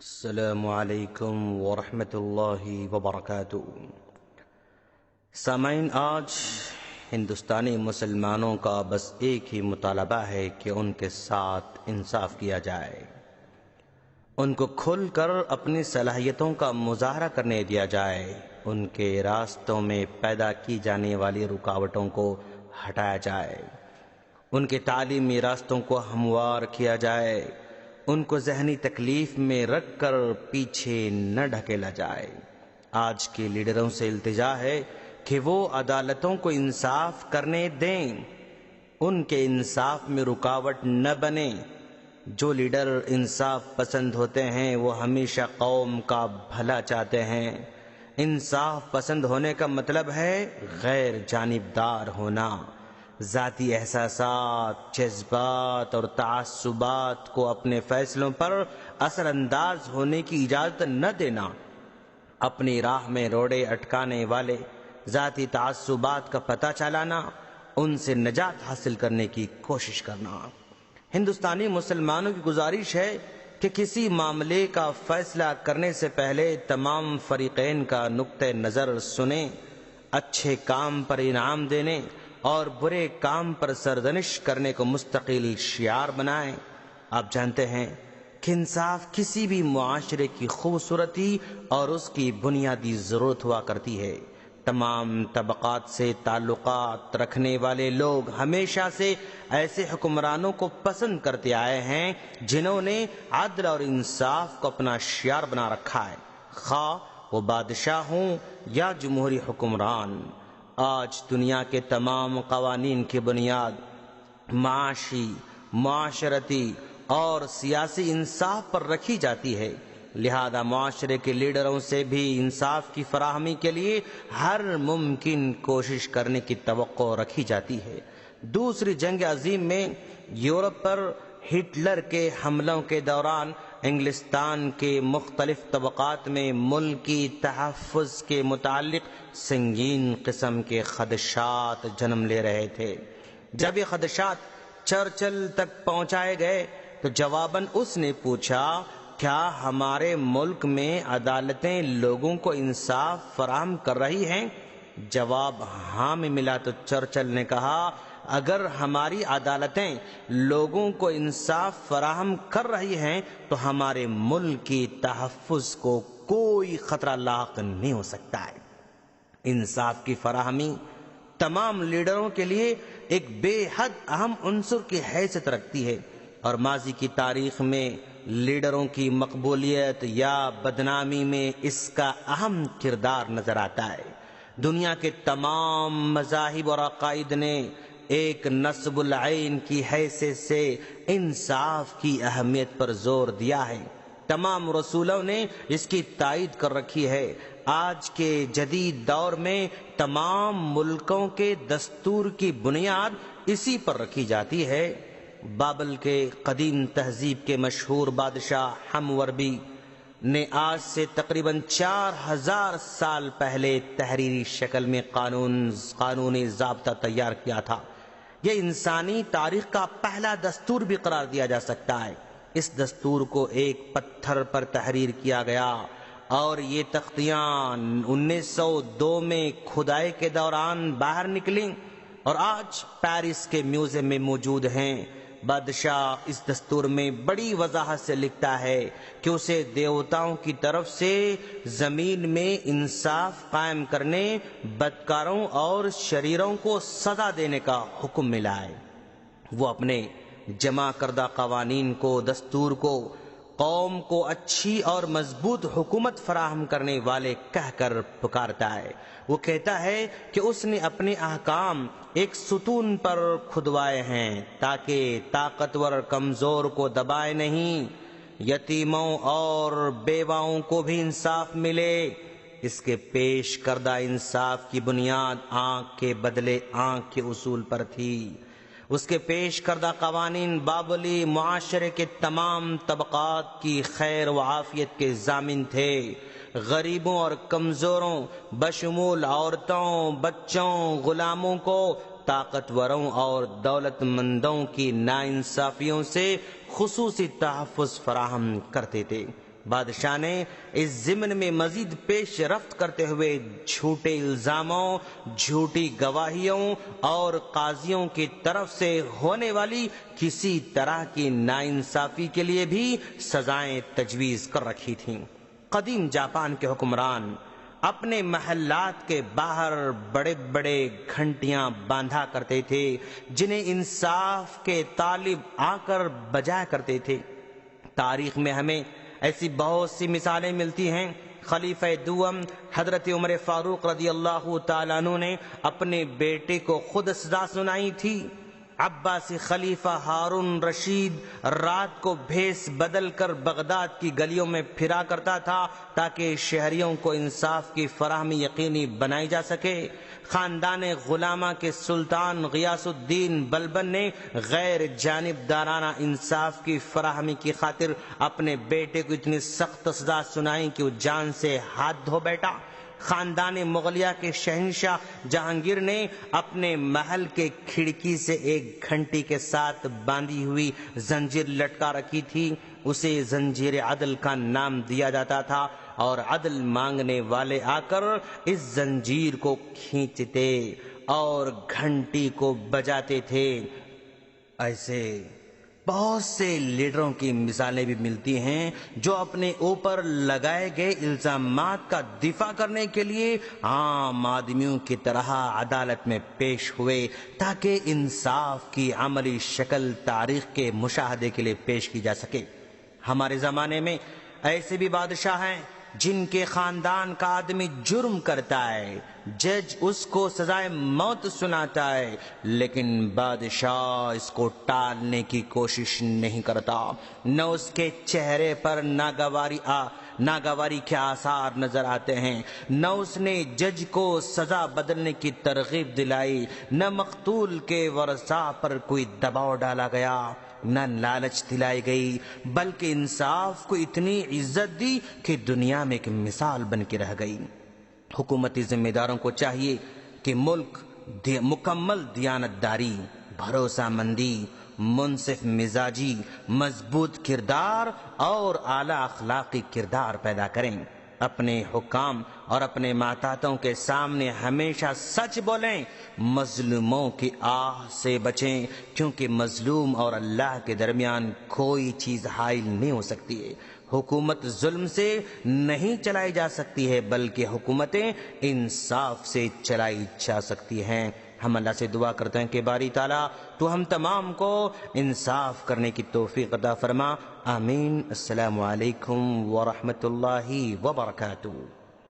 السلام علیکم ورحمۃ اللہ وبرکاتہ۔ سامعین، آج ہندوستانی مسلمانوں کا بس ایک ہی مطالبہ ہے کہ ان کے ساتھ انصاف کیا جائے، ان کو کھل کر اپنی صلاحیتوں کا مظاہرہ کرنے دیا جائے، ان کے راستوں میں پیدا کی جانے والی رکاوٹوں کو ہٹایا جائے، ان کے تعلیمی راستوں کو ہموار کیا جائے، ان کو ذہنی تکلیف میں رکھ کر پیچھے نہ ڈھکیلا جائے۔ آج کے لیڈروں سے التجا ہے کہ وہ عدالتوں کو انصاف کرنے دیں، ان کے انصاف میں رکاوٹ نہ بنے۔ جو لیڈر انصاف پسند ہوتے ہیں وہ ہمیشہ قوم کا بھلا چاہتے ہیں۔ انصاف پسند ہونے کا مطلب ہے غیر جانبدار ہونا، ذاتی احساسات، جذبات اور تعصبات کو اپنے فیصلوں پر اثر انداز ہونے کی اجازت نہ دینا، اپنی راہ میں روڑے اٹکانے والے ذاتی تعصبات کا پتہ چلانا، ان سے نجات حاصل کرنے کی کوشش کرنا۔ ہندوستانی مسلمانوں کی گزارش ہے کہ کسی معاملے کا فیصلہ کرنے سے پہلے تمام فریقین کا نقطہ نظر سنیں، اچھے کام پر انعام دینے اور برے کام پر سرزنش کرنے کو مستقل شعار بنائیں۔ آپ جانتے ہیں کہ انصاف کسی بھی معاشرے کی خوبصورتی اور اس کی بنیادی ضرورت ہوا کرتی ہے۔ تمام طبقات سے تعلقات رکھنے والے لوگ ہمیشہ سے ایسے حکمرانوں کو پسند کرتے آئے ہیں جنہوں نے عدل اور انصاف کو اپنا شعار بنا رکھا ہے، خواہ وہ بادشاہ ہوں یا جمہوری حکمران۔ آج دنیا کے تمام قوانین کی بنیاد معاشی، معاشرتی اور سیاسی انصاف پر رکھی جاتی ہے، لہذا معاشرے کے لیڈروں سے بھی انصاف کی فراہمی کے لیے ہر ممکن کوشش کرنے کی توقع رکھی جاتی ہے۔ دوسری جنگ عظیم میں یورپ پر ہٹلر کے حملوں کے دوران انگلستان کے مختلف طبقات میں ملکی تحفظ کے متعلق سنگین قسم کے خدشات جنم لے رہے تھے۔ جب یہ خدشات چرچل تک پہنچائے گئے تو جواباً اس نے پوچھا، کیا ہمارے ملک میں عدالتیں لوگوں کو انصاف فراہم کر رہی ہیں؟ جواب ہاں میں ملا تو چرچل نے کہا، اگر ہماری عدالتیں لوگوں کو انصاف فراہم کر رہی ہیں تو ہمارے ملک کی تحفظ کو کوئی خطرہ لاحق نہیں ہو سکتا ہے۔ انصاف کی فراہمی تمام لیڈروں کے لیے ایک بے حد اہم عنصر کی حیثیت رکھتی ہے، اور ماضی کی تاریخ میں لیڈروں کی مقبولیت یا بدنامی میں اس کا اہم کردار نظر آتا ہے۔ دنیا کے تمام مذاہب اور عقائد نے ایک نصب العین کی حیثیت سے انصاف کی اہمیت پر زور دیا ہے۔ تمام رسولوں نے اس کی تائید کر رکھی ہے۔ آج کے جدید دور میں تمام ملکوں کے دستور کی بنیاد اسی پر رکھی جاتی ہے۔ بابل کے قدیم تہذیب کے مشہور بادشاہ حموربی نے آج سے تقریباً 4000 سال پہلے تحریری شکل میں قانونی ضابطہ تیار کیا تھا۔ یہ انسانی تاریخ کا پہلا دستور بھی قرار دیا جا سکتا ہے۔ اس دستور کو ایک پتھر پر تحریر کیا گیا اور یہ تختیاں 1902 میں کھدائی کے دوران باہر نکلیں اور آج پیرس کے میوزیم میں موجود ہیں۔ بادشاہ اس دستور میں بڑی وضاحت سے لکھتا ہے کہ اسے دیوتاؤں کی طرف سے زمین میں انصاف قائم کرنے، بدکاروں اور شریروں کو سزا دینے کا حکم ملا ہے۔ وہ اپنے جمع کردہ قوانین کو، دستور کو، قوم کو اچھی اور مضبوط حکومت فراہم کرنے والے کہہ کر پکارتا ہے۔ وہ کہتا ہے کہ اس نے اپنے احکام ایک ستون پر کھدوائے ہیں تاکہ طاقتور کمزور کو دبائے نہیں، یتیموں اور بیواؤں کو بھی انصاف ملے۔ اس کے پیش کردہ انصاف کی بنیاد آنکھ کے بدلے آنکھ کے اصول پر تھی۔ اس کے پیش کردہ قوانین بابلی معاشرے کے تمام طبقات کی خیر و عافیت کے ضامن تھے۔ غریبوں اور کمزوروں بشمول عورتوں، بچوں، غلاموں کو، طاقتوروں اور دولت مندوں کی ناانصافیوں سے خصوصی تحفظ فراہم کرتے تھے۔ بادشاہ نے اس ضمن میں مزید پیش رفت کرتے ہوئے جھوٹے الزاموں، جھوٹی گواہیوں اور قاضیوں کی طرف سے ہونے والی کسی طرح کی ناانصافی کے لیے بھی سزائیں تجویز کر رکھی تھیں۔ قدیم جاپان کے حکمران اپنے محلات کے باہر بڑے بڑے گھنٹیاں باندھا کرتے تھے جنہیں انصاف کے طالب آ کر بجایا کرتے تھے۔ تاریخ میں ہمیں ایسی بہت سی مثالیں ملتی ہیں۔ خلیفہ دوم حضرت عمر فاروق رضی اللہ تعالیٰ عنہ نے اپنے بیٹے کو خود سزا سنائی تھی۔ عباسی خلیفہ ہارون رشید رات کو بھیس بدل کر بغداد کی گلیوں میں پھرا کرتا تھا تاکہ شہریوں کو انصاف کی فراہمی یقینی بنائی جا سکے۔ خاندان غلامہ کے سلطان غیاث الدین بلبن نے غیر جانبدارانہ انصاف کی فراہمی کی خاطر اپنے بیٹے کو اتنی سخت سزا سنائی کہ وہ جان سے ہاتھ دھو بیٹھا۔ خاندان مغلیہ کے شہنشاہ جہانگیر نے اپنے محل کے کھڑکی سے ایک گھنٹی کے ساتھ باندھی ہوئی زنجیر لٹکا رکھی تھی۔ اسے زنجیر عدل کا نام دیا جاتا تھا اور عدل مانگنے والے آ کر اس زنجیر کو کھینچتے اور گھنٹی کو بجاتے تھے۔ ایسے بہت سے لیڈروں کی مثالیں بھی ملتی ہیں جو اپنے اوپر لگائے گئے الزامات کا دفاع کرنے کے لیے عام آدمیوں کی طرح عدالت میں پیش ہوئے تاکہ انصاف کی عملی شکل تاریخ کے مشاہدے کے لیے پیش کی جا سکے۔ ہمارے زمانے میں ایسے بھی بادشاہ ہیں جن کے خاندان کا آدمی جرم کرتا ہے، جج اس کو سزائے موت سناتا ہے، لیکن بادشاہ اس کو ٹالنے کی کوشش نہیں کرتا۔ نہ اس کے چہرے پر ناگواری کے آثار نظر آتے ہیں، نہ اس نے جج کو سزا بدلنے کی ترغیب دلائی، نہ مقتول کے ورثاء پر کوئی دباؤ ڈالا گیا، نہ لالچ دلائی گئی، بلکہ انصاف کو اتنی عزت دی کہ دنیا میں ایک مثال بن کے رہ گئی۔ حکومتی ذمہ داروں کو چاہیے کہ ملک مکمل دیانتداری، بھروسہ مندی، منصف مزاجی، مضبوط کردار اور اعلیٰ اخلاقی کردار پیدا کریں۔ اپنے حکام اور اپنے ماتحتوں کے سامنے ہمیشہ سچ بولیں، مظلوموں کی آہ سے بچیں، کیونکہ مظلوم اور اللہ کے درمیان کوئی چیز حائل نہیں ہو سکتی ہے۔ حکومت ظلم سے نہیں چلائی جا سکتی ہے بلکہ حکومتیں انصاف سے چلائی جا سکتی ہیں۔ ہم اللہ سے دعا کرتے ہیں کہ باری تعالیٰ تو ہم تمام کو انصاف کرنے کی توفیق عطا فرما۔ آمین۔ السلام علیکم ورحمۃ اللہ وبرکاتہ۔